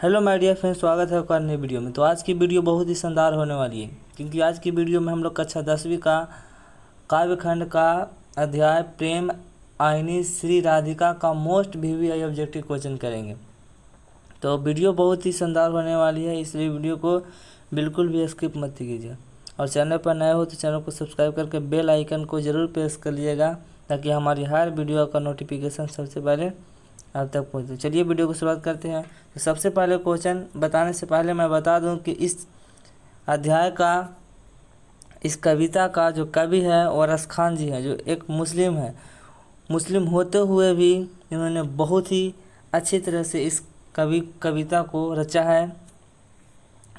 Hello my dear friends, स्वागत है आपका नई वीडियो में। तो आज की वीडियो बहुत ही शानदार होने वाली है, क्योंकि आज की वीडियो में हम लोग कक्षा 10वीं का काव्यखंड का अध्याय प्रेम आईनी श्री राधिका का मोस्ट वीवीआई ऑब्जेक्टिव क्वेश्चन करेंगे। तो वीडियो बहुत ही शानदार होने वाली है, इसलिए वीडियो को बिल्कुल भी स्किप मत कीजिए। और चैनल पर नए हो तो चैनल को सब्सक्राइब करके बेल आइकन को ज़रूर प्रेस कर लीजिएगा, ताकि हमारी हर वीडियो का नोटिफिकेशन सबसे पहले अब तक पहुँचे। चलिए वीडियो को शुरुआत करते हैं। तो सबसे पहले क्वेश्चन बताने से पहले मैं बता दूं कि इस अध्याय का, इस कविता का जो कवि है वो रस खान जी है, जो एक मुस्लिम है। मुस्लिम होते हुए भी इन्होंने बहुत ही अच्छी तरह से इस कविता को रचा है,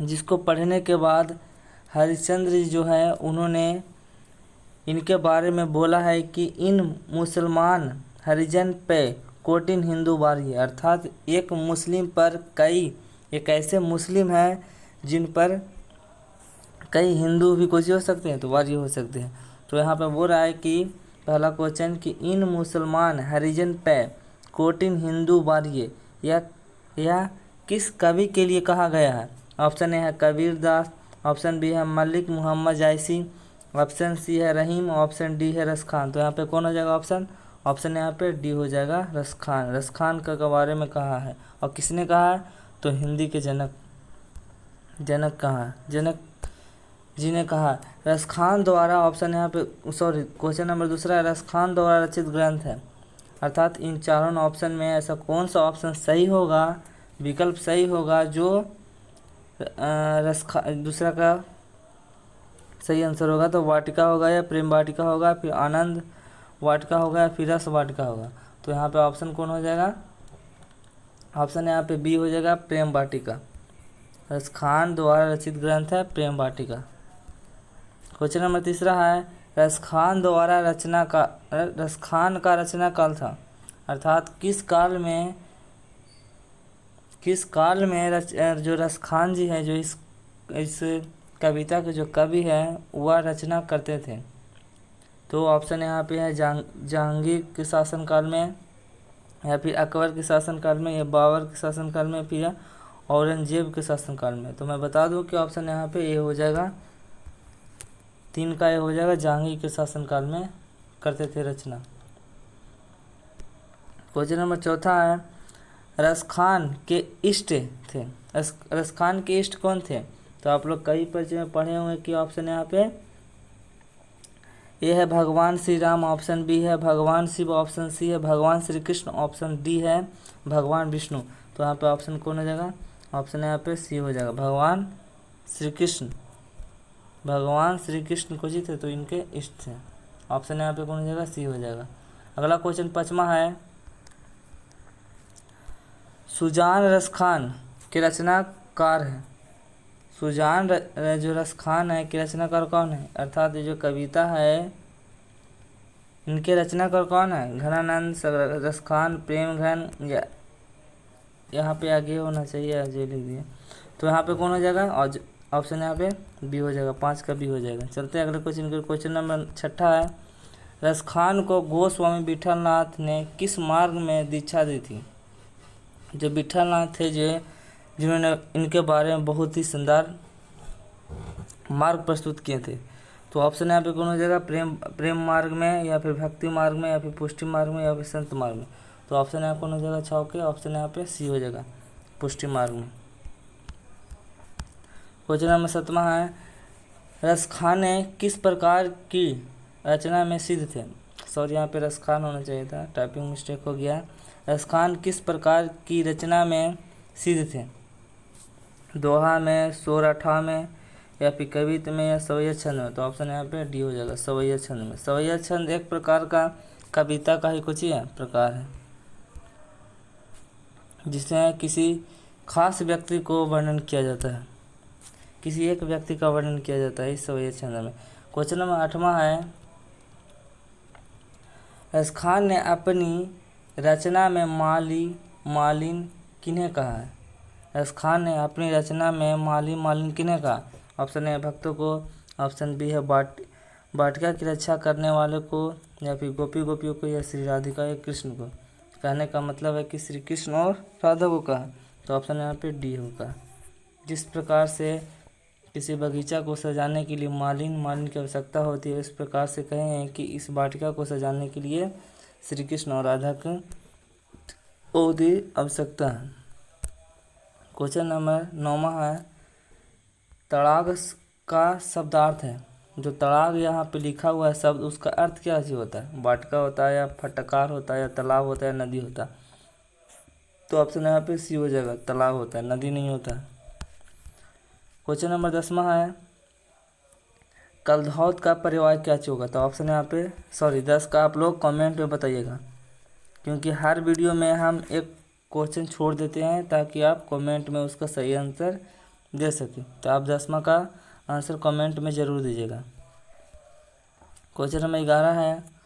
जिसको पढ़ने के बाद हरिश्चंद्र जी जो है उन्होंने इनके बारे में बोला है कि इन मुसलमान हरिजन पे कोटिन हिंदू वारी है। अर्थात एक मुस्लिम पर एक ऐसे मुस्लिम हैं जिन पर कई हिंदू भी कुछ हो सकते हैं, तो वारी हो सकते हैं। तो यहाँ पे बोल रहा है कि पहला क्वेश्चन कि इन मुसलमान हरिजन पे कोटिन हिंदू वारी यह किस कवि के लिए कहा गया है। ऑप्शन ए है कबीर दास, ऑप्शन बी है मलिक मोहम्मद जायसी, ऑप्शन सी है रहीम, ऑप्शन डी है रस खान। तो यहाँ पे कौन हो जाएगा ऑप्शन यहाँ पे डी हो जाएगा रस खान। रस खान के बारे में कहा है, और किसने कहा है तो हिंदी के जनक जी ने कहा। रस खान द्वारा, ऑप्शन यहाँ पे क्वेश्चन नंबर दूसरा है, रस खान द्वारा रचित ग्रंथ है। अर्थात इन चारों ऑप्शन में ऐसा कौन सा ऑप्शन सही होगा, विकल्प सही होगा जो दूसरा का सही आंसर होगा। तो वाटिका होगा, या प्रेम वाटिका होगा, फिर आनंद वाटिका होगा, या फिर रस वाटिका होगा। तो यहाँ पे ऑप्शन कौन हो जाएगा, ऑप्शन यहाँ पे बी हो जाएगा प्रेम वाटिका। रस खान द्वारा रचित ग्रंथ है प्रेम वाटिका। क्वेश्चन नंबर तीसरा है, रस खान का रचना काल था। अर्थात किस काल में जो रस खान जी हैं, जो इस कविता के जो कवि हैं वह रचना करते थे। तो ऑप्शन यहाँ पे है जहांगीर के शासनकाल में, या फिर अकबर के शासनकाल में, या बाबर के शासनकाल में, फिर औरंगजेब के शासनकाल में। तो मैं बता दूं कि ऑप्शन यहाँ पे ए हो जाएगा, 3 का ए हो जाएगा, जहांगीर के शासनकाल में करते थे रचना। क्वेश्चन नंबर चौथा है, रस खान के इष्ट थे। रस खान के इष्ट कौन थे। तो आप लोग कई परिचय में पढ़े हुए कि ऑप्शन यहाँ पे ये है भगवान श्री राम, ऑप्शन बी है भगवान शिव, ऑप्शन सी है भगवान श्री कृष्ण, ऑप्शन डी है भगवान विष्णु। तो यहाँ पे ऑप्शन कौन हो जाएगा, ऑप्शन यहाँ पे सी हो जाएगा भगवान श्री कृष्ण। भगवान श्री कृष्ण को जी थे तो इनके इष्ट थे। ऑप्शन यहाँ पे कौन हो जाएगा, सी हो जाएगा। अगला क्वेश्चन 5वां है, सुजान रस खान के रचनाकार है। सुजान जो रस खान है के रचनाकार कौन है। अर्थात ये जो कविता है इनके रचनाकार कौन है, घनानंद, रस खान, प्रेम घन, या यहाँ पे आगे होना चाहिए, जो लिख दिए। तो यहाँ पे कौन हो जाएगा, और ऑप्शन यहाँ पे बी हो जाएगा, 5 का बी हो जाएगा। चलते हैं अगले क्वेश्चन। क्वेश्चन नंबर 6 है, रस खान को गोस्वामी विठलनाथ ने किस मार्ग में दीक्षा दी थी। जो विठलनाथ थे जिन्होंने इनके बारे में बहुत ही शानदार मार्ग प्रस्तुत किए थे। तो ऑप्शन यहाँ पे कौन हो जाएगा, प्रेम मार्ग में, या फिर भक्ति मार्ग में, या फिर पुष्टि मार्ग में, या फिर संत मार्ग में। तो ऑप्शन यहाँ कौन हो जाएगा, 6 के ऑप्शन यहाँ पे सी हो जाएगा, पुष्टि मार्ग में। क्वेश्चन नंबर 7वां है, रस खान किस प्रकार की रचना में सिद्ध थे। सॉरी, यहाँ पे रस खान होना चाहिए था, टाइपिंग मिस्टेक हो गया। रस खान किस प्रकार की रचना में सिद्ध थे। दोहा में, सोरठा में, या फिर कवित्व में, या सवैया छंद में। तो ऑप्शन यहाँ पे डी हो जाएगा, सवैया छंद में। सवैया छंद एक प्रकार का कविता का ही कुछ ही प्रकार है, जिसमें किसी खास व्यक्ति को वर्णन किया जाता है, किसी एक व्यक्ति का वर्णन किया जाता है इस सवैया छंद में। क्वेश्चन नंबर 8वां है, रस खान ने अपनी रचना में मालिन किन्हें कहा है। रस खान ने अपनी रचना में मालिन किन्हें कहा। ऑप्शन ए भक्तों को, ऑप्शन बी है वाटिका की रक्षा करने वाले को, या फिर गोपियों को, या श्री राधिका या कृष्ण को। कहने का मतलब है कि श्री कृष्ण और राधा को कहा। तो तो ऑप्शन यहाँ पे डी होगा। जिस प्रकार से किसी बगीचा को सजाने के लिए मालिन की आवश्यकता होती है, इस प्रकार से कहे हैं कि इस वाटिका को सजाने के लिए श्री कृष्ण और राधा की ओदी आवश्यकता है। क्वेश्चन नंबर 9 है, तड़ाग का शब्दार्थ है। जो तड़ाग यहाँ पे लिखा हुआ है शब्द, उसका अर्थ क्या चीज होता है? वाटिका होता है, या फटकार होता है, या तालाब होता है, या नदी होता है? तो ऑप्शन यहाँ पे सी हो जाएगा, तालाब होता है, नदी नहीं होता है। क्वेश्चन नंबर 10 है, कलधौत का परिवार क्या चीज होगा? तो ऑप्शन यहाँ पे 10 का आप लोग कमेंट में बताइएगा, क्योंकि हर वीडियो में हम एक क्वेश्चन छोड़ देते हैं ताकि आप कमेंट में उसका सही आंसर दे सकें। तो आप 10वां का आंसर कमेंट में ज़रूर दीजिएगा। क्वेश्चन नंबर 11 है,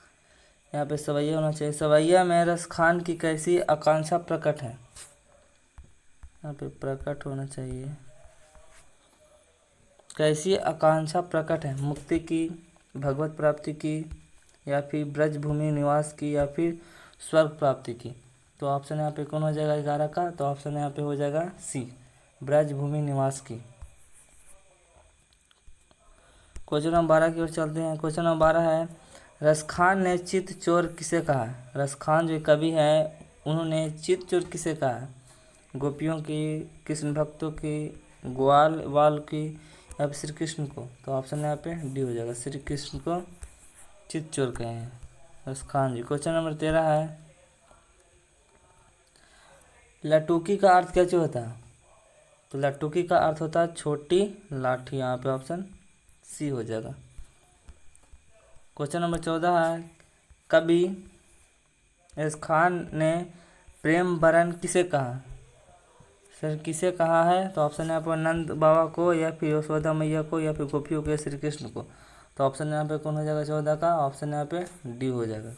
यहाँ पे सवैया होना चाहिए। सवैया में रसखान की कैसी आकांक्षा प्रकट है? यहाँ पे प्रकट होना चाहिए। कैसी आकांक्षा प्रकट है? मुक्ति की, भगवत प्राप्ति की, या फिर ब्रजभूमि निवास की, या फिर स्वर्ग प्राप्ति की? तो ऑप्शन यहाँ पे कौन हो जाएगा 11 का? तो ऑप्शन यहाँ पे हो जाएगा सी, ब्रजभूमि निवास की। क्वेश्चन नंबर 12 की ओर चलते हैं। क्वेश्चन नंबर 12 है, रसखान ने चित चोर किसे कहा? रसखान जो कवि है, उन्होंने चित चोर किसे कहा? गोपियों की, कृष्ण भक्तों की, ग्वाल वाल की, या फिर श्री कृष्ण को? तो ऑप्शन यहाँ पे डी हो जाएगा, श्री कृष्ण को चित चोर कहे हैं रसखान जी। क्वेश्चन नंबर 13 है, लटूकी का अर्थ क्या चीज होता है? तो लटूकी का अर्थ होता है छोटी लाठी। यहाँ पे ऑप्शन सी हो जाएगा। क्वेश्चन नंबर 14 है, कवि रसखान ने प्रेम वरन किसे कहा? सर किसे कहा है? तो ऑप्शन यहाँ पर नंद बाबा को, या फिर यशोदा मैया को, या फिर गोपियों के श्री कृष्ण को? तो ऑप्शन यहाँ पे कौन हो जाएगा 14 का? ऑप्शन यहाँ पे डी हो जाएगा।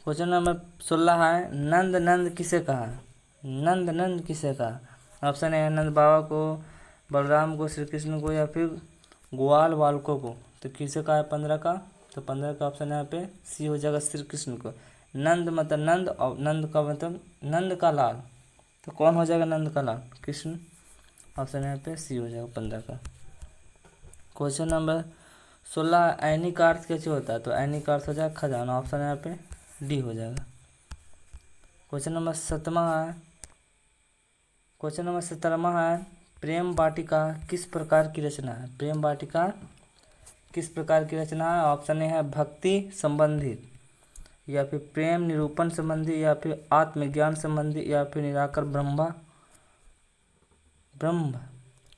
क्वेश्चन नंबर 16 है, नंद नंद किसे कहा? नंद नंद किसे कहा? ऑप्शन है नंद बाबा को, बलराम को, श्री कृष्ण को, या फिर ग्वाल बालकों को? तो किसे कहा है 15 का? तो 15 का ऑप्शन यहाँ पे सी हो जाएगा, श्री कृष्ण को। नंद मतलब नंद, और नंद का मतलब नंद का लाल। तो कौन हो जाएगा नंद का लाल? कृष्ण। ऑप्शन यहाँ पे सी हो जाएगा 15 का। क्वेश्चन नंबर 16, ऐनी का अर्थ कैसे होता है? तो ऐनी का अर्थ हो जाएगा खजाना। ऑप्शन यहाँ पे डी हो जाएगा। क्वेश्चन नंबर 17 है, क्वेश्चन नंबर 17 है, प्रेम वाटिका किस प्रकार की रचना है? प्रेम वाटिका किस प्रकार की रचना है? ऑप्शन ए है भक्ति संबंधी, या फिर प्रेम निरूपण संबंधी, या फिर आत्मज्ञान संबंधी, या फिर निराकर ब्रह्म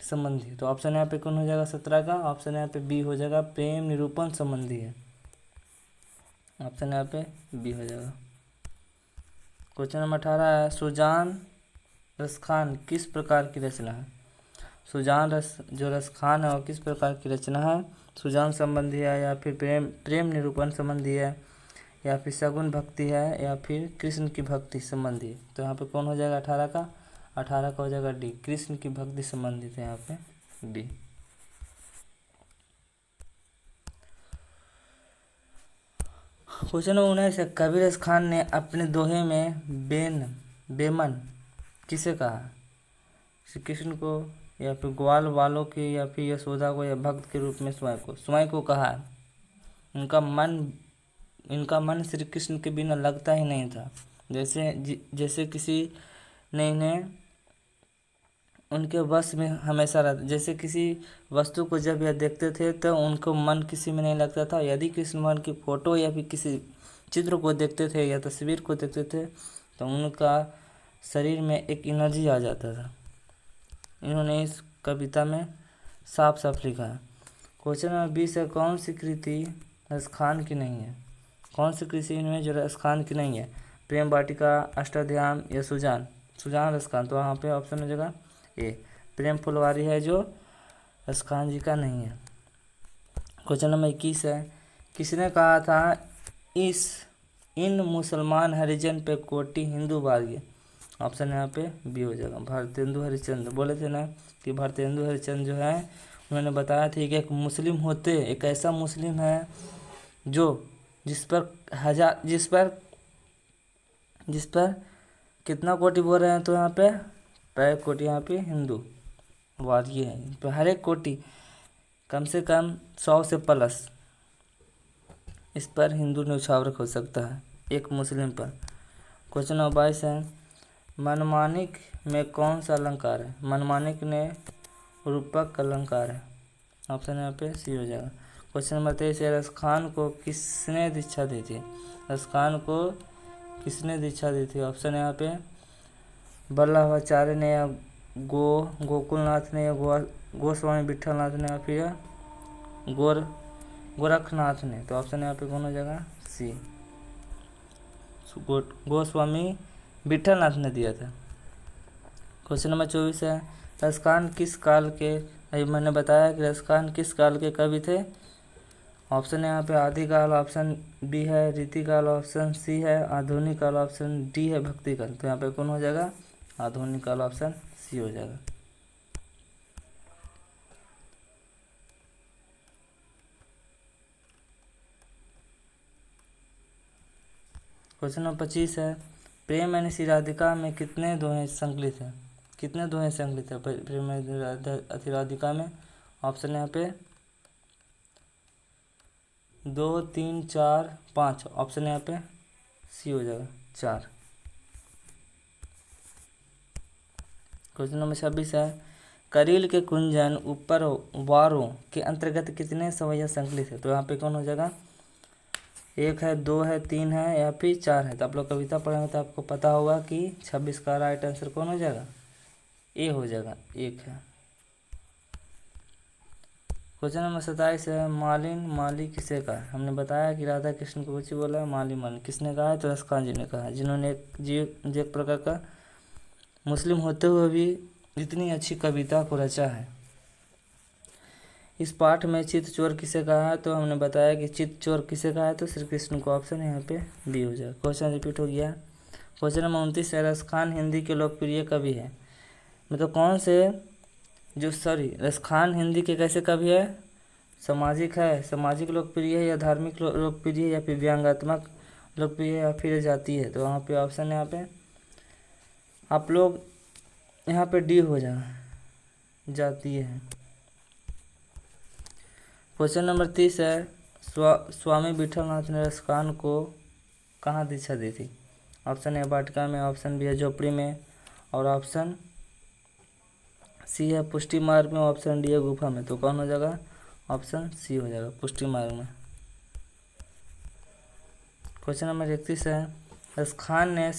संबंधी? तो ऑप्शन यहाँ पे कौन हो जाएगा 17 का? ऑप्शन यहाँ पे बी हो जाएगा, प्रेम निरूपण संबंधी है। ऑप्शन यहाँ पे बी हो जाएगा। क्वेश्चन नंबर 18 है, सुजान रसखान किस प्रकार की रचना है? सुजान जो रसखान है वो किस प्रकार की रचना है? सुजान संबंधी है, या फिर प्रेम निरूपण संबंधी है, या फिर सगुन भक्ति है, या फिर कृष्ण की भक्ति संबंधी है? तो यहाँ पे कौन हो जाएगा 18 का? 18 का हो जाएगा डी, कृष्ण की भक्ति संबंधित है यहाँ पे डी। क्वेश्चन नंबर 19 है, कबीर रसखान ने अपने दोहे में बेमन किसे कहा? श्री कृष्ण को, या फिर ग्वाल वालों की, या फिर यशोदा को, या भक्त के रूप में स्वयं को कहा है। इनका मन श्री कृष्ण के बिना लगता ही नहीं था। जैसे किसी ने इन्हें उनके वश में हमेशा रहता। जैसे किसी वस्तु को जब यह देखते थे तो उनको मन किसी में नहीं लगता था। यदि कृष्ण भगवान की फोटो या फिर किसी चित्र को देखते थे या तस्वीर को देखते थे तो उनका शरीर में एक एनर्जी आ जाता था। इन्होंने इस कविता में साफ साफ लिखा है। क्वेश्चन नंबर 20 है, कौन सी कृति रसखान की नहीं है? कौन सी कृति इनमें जो रसखान की नहीं है? प्रेम वाटिका, अष्टाध्यायी या सुजान रसखान? तो वहाँ पे ऑप्शन हो जाएगा ए, प्रेम फुलवारी है जो रसखान जी का नहीं है। क्वेश्चन नंबर 21 है, किसने कहा था इन मुसलमान हरिजन पे कोटि हिंदू भाग्य? ऑप्शन यहाँ पे बी हो जाएगा, भारतेंदु हरिश्चंद्र। बोले थे ना कि भारतेंदु हरिश्चंद्र जो है उन्होंने बताया था कि एक मुस्लिम होते, एक ऐसा मुस्लिम है जो जिस पर जिस पर कितना कोटि बोल रहे हैं, तो यहाँ पे पहले कोटि यहाँ पे हिंदू वाद ये है, तो हर एक कोटि कम से कम 100 से प्लस इस पर हिंदू न्यौछावर हो सकता है एक मुस्लिम पर। क्वेश्चन नंबर 22 है, मनमानिक में कौन सा अलंकार है? मनमानिक ने रूपक अलंकार है, ऑप्शन यहाँ पे सी हो जाएगा। क्वेश्चन नंबर 23 है, रसखान को किसने दीक्षा दी थी? रसखान को किसने दीक्षा दी थी? ऑप्शन यहाँ पे वल्लभाचार्य ने, या गोकुलनाथ ने, या गोस्वामी विठलनाथ ने, या फिर गोरखनाथ ने। तो ऑप्शन यहाँ पे कौन हो जाएगा? सी, गोस्वामी विठलनाथ ने दिया था। क्वेश्चन नंबर 24 है, रसखान किस काल के, अभी मैंने बताया कि रसखान किस काल के कवि थे? ऑप्शन यहाँ पे आदिकाल, ऑप्शन बी है रीतिकाल, ऑप्शन सी है आधुनिक काल, ऑप्शन डी है भक्ति काल। तो यहाँ पे कौन हो जाएगा? आधुनिक काल, ऑप्शन सी हो जाएगा। क्वेश्चन नंबर 25 है, प्रेम यानी श्री राधिका में कितने दोहे संकलित हैं? कितने दोहे संकलित है प्रेम यानी राधिका में? ऑप्शन यहाँ पे 2, 3, 4, 5। ऑप्शन यहाँ पे सी हो जाएगा 4। क्वेश्चन नंबर 26 है, करील के कुंजन ऊपर वारों के अंतर्गत कितने सवैया संकलित है? तो यहाँ पे कौन हो जाएगा? 1 है, 2 है, 3 है, या फिर 4 है। तो आप लोग कविता पढ़ेंगे तो आपको पता होगा कि 26 का राइट आंसर कौन हो जाएगा? ए हो जाएगा, 1 है। क्वेश्चन नंबर 27 है, मालिन माली किसे कहा? हमने बताया कि राधा कृष्ण को कुछ बोला है, माली माली किसने कहा है? तो रसखान जी ने कहा, जिन्होंने एक प्रकार का मुस्लिम होते हुए भी इतनी अच्छी कविता को रचा है। इस पाठ में चित्त चोर किसे कहा है? तो हमने बताया कि चित्त चोर किसे कहा है? तो श्री कृष्ण को, ऑप्शन यहाँ पे बी हो जाएगा। क्वेश्चन रिपीट हो गया। क्वेश्चन नंबर 29 है, रसखान हिंदी के लोकप्रिय कवि है। मतलब कौन से रसखान हिंदी के कैसे कवि है? सामाजिक है, सामाजिक लोकप्रिय है, या धार्मिक लोकप्रिय है, या फिर व्यंग्यात्मक लोकप्रिय है, या फिर जातीय है? तो वहाँ पे ऑप्शन यहाँ पे आप लोग यहाँ पे डी हो जाएगा, जातीय है। क्वेश्चन नंबर 30 है, स्वामी विठलनाथ ने रसखान को कहाँ दीक्षा दी थी? ऑप्शन ए वाटिका में, ऑप्शन बी है झोपड़ी में, और ऑप्शन सी है पुष्टि मार्ग में, ऑप्शन डी है गुफा में। तो कौन हो जाएगा? ऑप्शन सी हो जाएगा, पुष्टि मार्ग में। क्वेश्चन नंबर 31 है, रसखान ने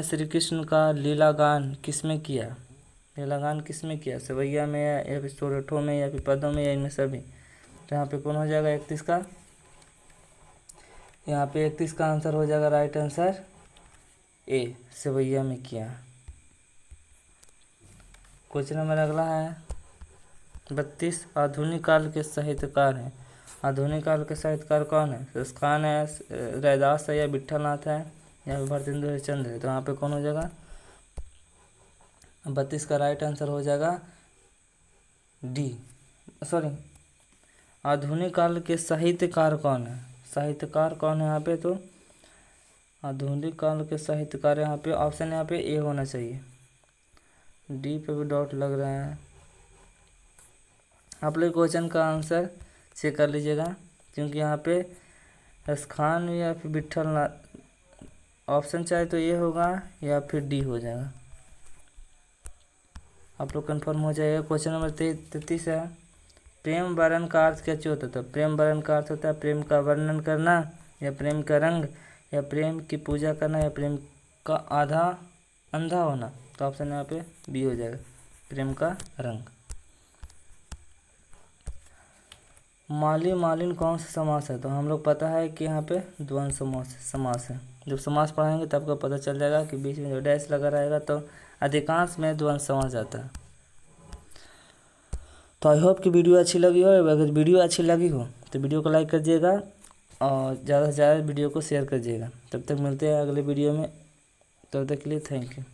श्री कृष्ण का लीलागान किसमें किया? लीलागान किसमें किया? सवैया में, या फिर सोरठों में, या फिर पदों में, या इनमें सभी? तो यहाँ पे कौन हो जाएगा 31 का? यहाँ पे 31 का आंसर हो जाएगा राइट आंसर ए, सवैया में किया। क्वेश्चन नंबर अगला है 32, आधुनिक काल के साहित्यकार हैं। आधुनिक काल के साहित्यकार कौन है? रसखान है, रैदास है, या विठलनाथ है, या फिर भारतेंदु हरिश्चंद्र है? तो यहाँ पे कौन हो जाएगा? 32 का राइट आंसर हो जाएगा डी, सॉरी, आधुनिक काल के साहित्यकार कौन है? साहित्यकार कौन है यहाँ पे? तो आधुनिक काल के साहित्यकार यहाँ पे ऑप्शन यहाँ पे ए होना चाहिए, डी पे भी डॉट लग रहा है। आप लोग क्वेश्चन का आंसर चेक कर लीजिएगा, क्योंकि यहाँ पे रसखान या फिर विठलनाथ, ऑप्शन चाहे तो ये होगा या फिर डी हो जाएगा। आप लोग कंफर्म हो जाएगा। क्वेश्चन नंबर 33 है, प्रेम वर्णन का अर्थ क्या होता है? तो प्रेम वर्णन का अर्थ होता है प्रेम का वर्णन करना, या प्रेम का रंग, या प्रेम की पूजा करना, या प्रेम का अंधा होना। तो ऑप्शन यहाँ पे बी हो जाएगा, प्रेम का रंग। माली मालिन कौन सा समास है? तो हम लोग पता है कि यहाँ पे द्वंद्व समास है। जब समास पढ़ाएंगे तब आपको पता चल जाएगा कि बीच में जो डैश लगा रहेगा तो अधिकांश में द्वंद्व समास जाता है। तो आई होप कि वीडियो अच्छी लगी हो। अगर वीडियो अच्छी लगी हो तो वीडियो को लाइक कर दीजिएगा और ज़्यादा से ज़्यादा वीडियो को शेयर कर दीजिएगा। तब तक मिलते हैं अगले वीडियो में, तब तक के लिए थैंक यू।